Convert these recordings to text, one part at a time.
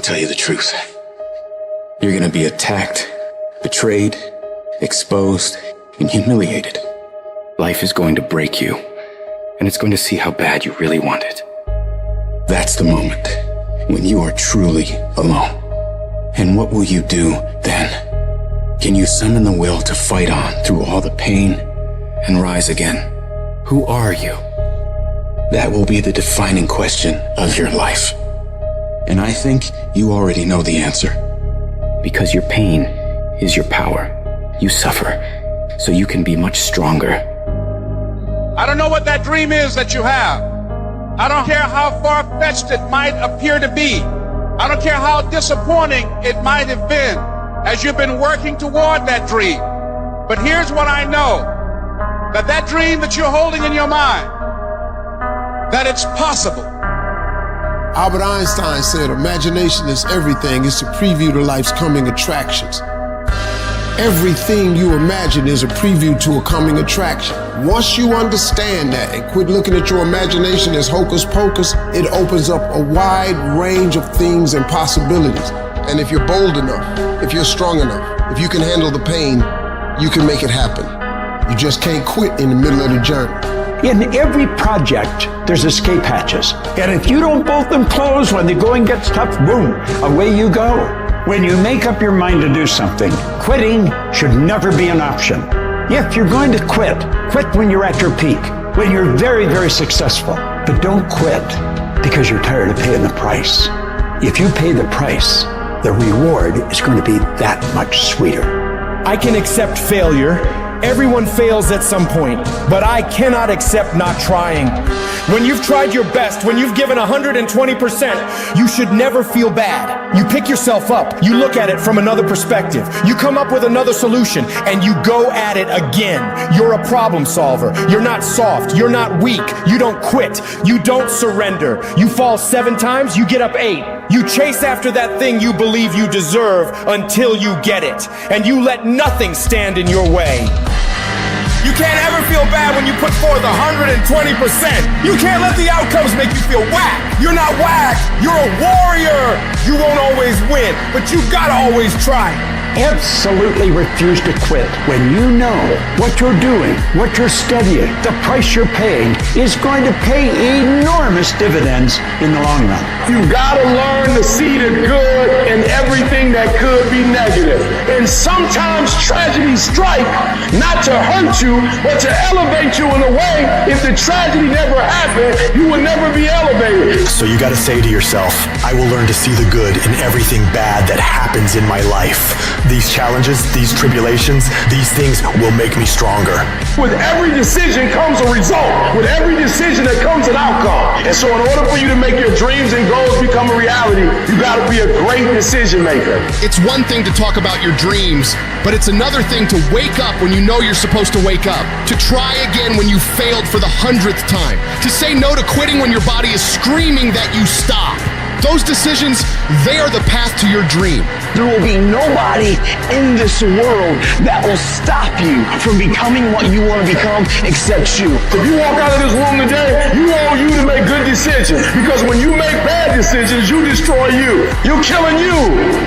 to tell you the truth. You're going to be attacked, betrayed, exposed, and humiliated. Life is going to break you, and it's going to see how bad you really want it. That's the moment when you are truly alone. And what will you do then? Can you summon the will to fight on through all the pain and rise again? Who are you? That will be the defining question of your life. And I think you already know the answer. Because your pain is your power. You suffer so you can be much stronger. I don't know what that dream is that you have. I don't care how far-fetched it might appear to be. I don't care how disappointing it might have been as you've been working toward that dream. But here's what I know, that dream that you're holding in your mind, that it's possible. Albert Einstein said, imagination is everything. It's a preview to life's coming attractions. Everything you imagine is a preview to a coming attraction. Once you understand that and quit looking at your imagination as hocus pocus, it opens up a wide range of things and possibilities. And if you're bold enough, if you're strong enough, if you can handle the pain, you can make it happen. You just can't quit in the middle of the journey. In every project, there's escape hatches. And if you don't bolt them closed when the going gets tough, boom, away you go. When you make up your mind to do something, quitting should never be an option. If you're going to quit when you're at your peak, when you're very, very successful. But don't quit because you're tired of paying the price. If you pay the price, the reward is going to be that much sweeter. I can accept failure. Everyone fails at some point, but I cannot accept not trying. When you've tried your best, when you've given 120%, you should never feel bad. You pick yourself up, you look at it from another perspective, you come up with another solution, and you go at it again. You're a problem solver. You're not soft. You're not weak. You don't quit. You don't surrender. You fall 7 times, you get up 8. You chase after that thing you believe you deserve until you get it, and you let nothing stand in your way. You can't ever feel bad when you put forth 120%. You can't let the outcomes make you feel whack. You're not whack. You're a warrior. You won't always win, but you gotta always try. Absolutely refuse to quit when you know what you're doing, what you're studying, the price you're paying is going to pay enormous dividends in the long run. You gotta learn to see the good in everything that could be negative. And sometimes tragedies strike not to hurt you, but to elevate you in a way. If the tragedy never happened, you would never be elevated. So you gotta say to yourself, I will learn to see the good in everything bad that happens in my life. These challenges, these tribulations, these things will make me stronger. With every decision comes a result. With every decision there comes an outcome. And so in order for you to make your dreams and goals become a reality, you gotta be a great decision maker. It's one thing to talk about your dreams, but it's another thing to wake up when you know you're supposed to wake up, to try again when you failed for the 100th time, to say no to quitting when your body is screaming that you stop. Those decisions, they are the path to your dream. There will be nobody in this world that will stop you from becoming what you want to become except you. If you walk out of this room today, you want you to make good decisions, because when you make bad decisions, you destroy you. You're killing you.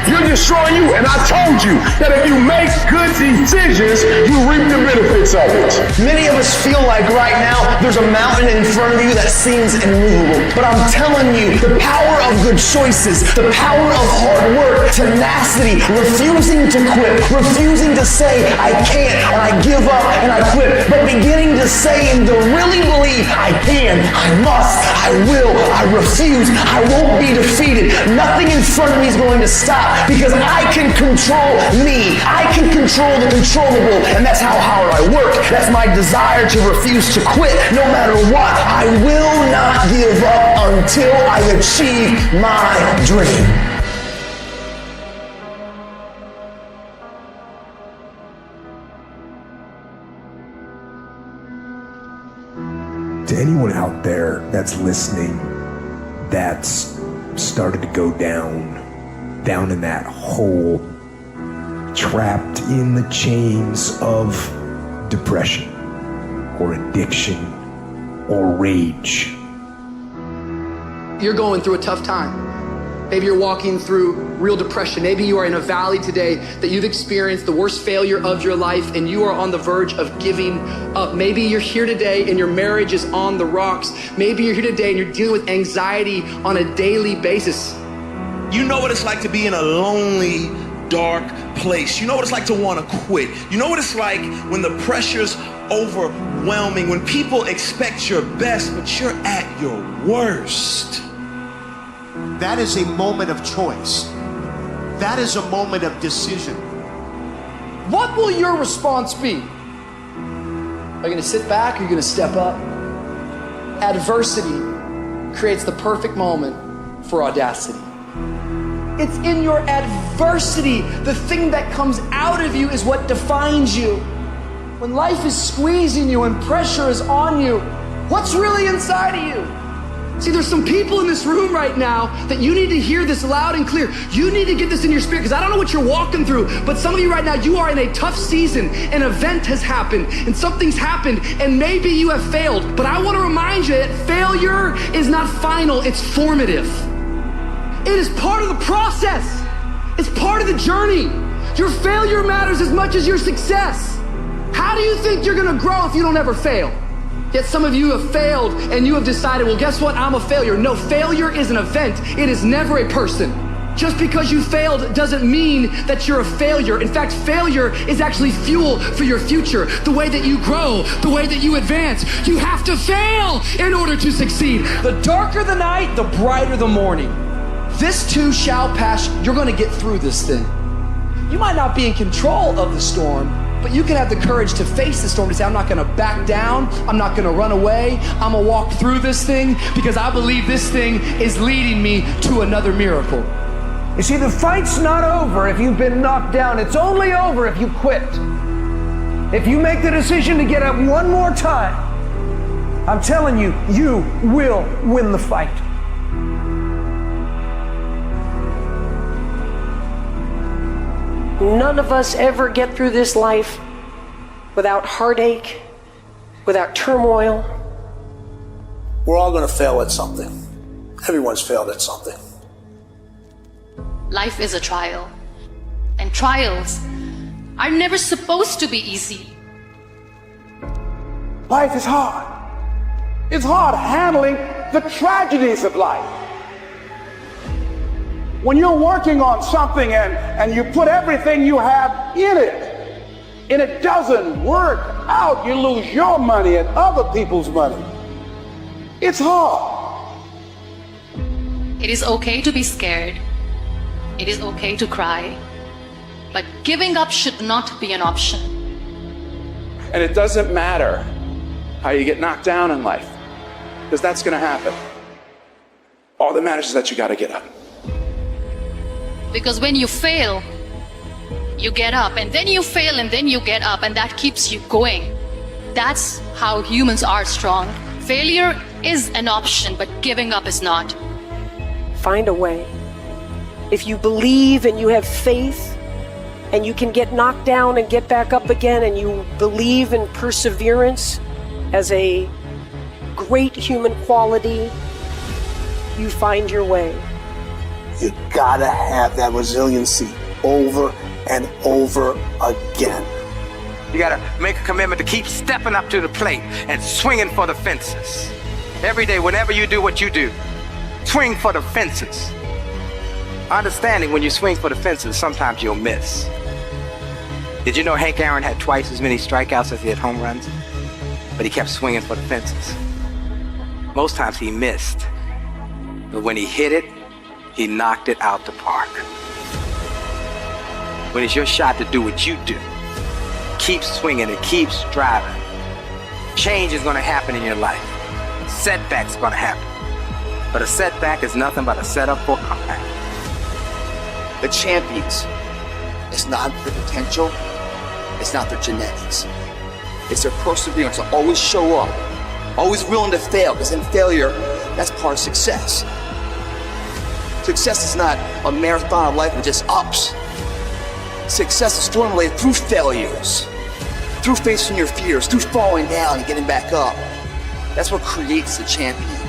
You're destroying you. And I told you that if you make good decisions, you reap the benefits of it. Many of us feel like right now there's a mountain in front of you that seems immovable. But I'm telling you, the power of good choices, the power of hard work, tenacity, refusing to quit, refusing to say I can't and I give up and I quit, but beginning to say and to really believe I can, I must, I will, I refuse, I won't be defeated. Nothing in front of me is going to stop because I can control me. I can control the controllable, and that's how hard I work. That's my desire to refuse to quit no matter what. I will not give up until I achieve my dream. To anyone out there that's listening, that's started to go down in that hole, trapped in the chains of depression or addiction or rage. You're going through a tough time. Maybe you're walking through real depression. Maybe you are in a valley today that you've experienced the worst failure of your life and you are on the verge of giving up. Maybe you're here today and your marriage is on the rocks. Maybe you're here today and you're dealing with anxiety on a daily basis. You know what it's like to be in a lonely, dark place. You know what it's like to want to quit. You know what it's like when the pressure's overwhelming, when people expect your best, but you're at your worst. That is a moment of choice. That is a moment of decision. What will your response be? Are you going to sit back or are you going to step up? Adversity creates the perfect moment for audacity. It's in your adversity. The thing that comes out of you is what defines you. When life is squeezing you and pressure is on you, what's really inside of you? See, there's some people in this room right now that you need to hear this loud and clear. You need to get this in your spirit, because I don't know what you're walking through, but some of you right now, you are in a tough season. An event has happened and something's happened and maybe you have failed. But I want to remind you that failure is not final, it's formative. It is part of the process. It's part of the journey. Your failure matters as much as your success. How do you think you're gonna grow if you don't ever fail? Yet some of you have failed and you have decided, well, guess what? I'm a failure. No, failure is an event. It is never a person. Just because you failed doesn't mean that you're a failure. In fact, failure is actually fuel for your future. The way that you grow, the way that you advance. You have to fail in order to succeed. The darker the night, the brighter the morning. This too shall pass. You're gonna get through this thing. You might not be in control of the storm, but you can have the courage to face the storm, to say, I'm not gonna back down, I'm not gonna run away, I'm gonna walk through this thing because I believe this thing is leading me to another miracle. You see, the fight's not over if you've been knocked down. It's only over if you quit. If you make the decision to get up one more time, I'm telling you, you will win the fight. None of us ever get through this life without heartache, without turmoil. We're all going to fail at something. Everyone's failed at something. Life is a trial, and trials are never supposed to be easy. Life is hard. It's hard handling the tragedies of life. When you're working on something and you put everything you have in it, and it doesn't work out, you lose your money and other people's money. It's hard. It is okay to be scared. It is okay to cry. But giving up should not be an option. And it doesn't matter how you get knocked down in life, because that's going to happen. All that matters is that you got to get up. Because when you fail, you get up, and then you fail, and then you get up, and that keeps you going. That's how humans are strong. Failure is an option, but giving up is not. Find a way. If you believe and you have faith, and you can get knocked down and get back up again, and you believe in perseverance as a great human quality, you find your way. You gotta have that resiliency over and over again. You gotta make a commitment to keep stepping up to the plate and swinging for the fences. Every day, whenever you do what you do, swing for the fences. Understanding when you swing for the fences, sometimes you'll miss. Did you know Hank Aaron had twice as many strikeouts as he had home runs? But he kept swinging for the fences. Most times he missed. But when he hit it, he knocked it out the park. When it's your shot to do what you do, keep swinging and keep striving. Change is going to happen in your life. Setbacks are going to happen. But a setback is nothing but a setup for a comeback. The champions, it's not their potential, it's not their genetics. It's their perseverance to always show up, always willing to fail, because in failure, that's part of success. Success is not a marathon of life with just ups. Success is formulated through failures, through facing your fears, through falling down and getting back up. That's what creates the champion.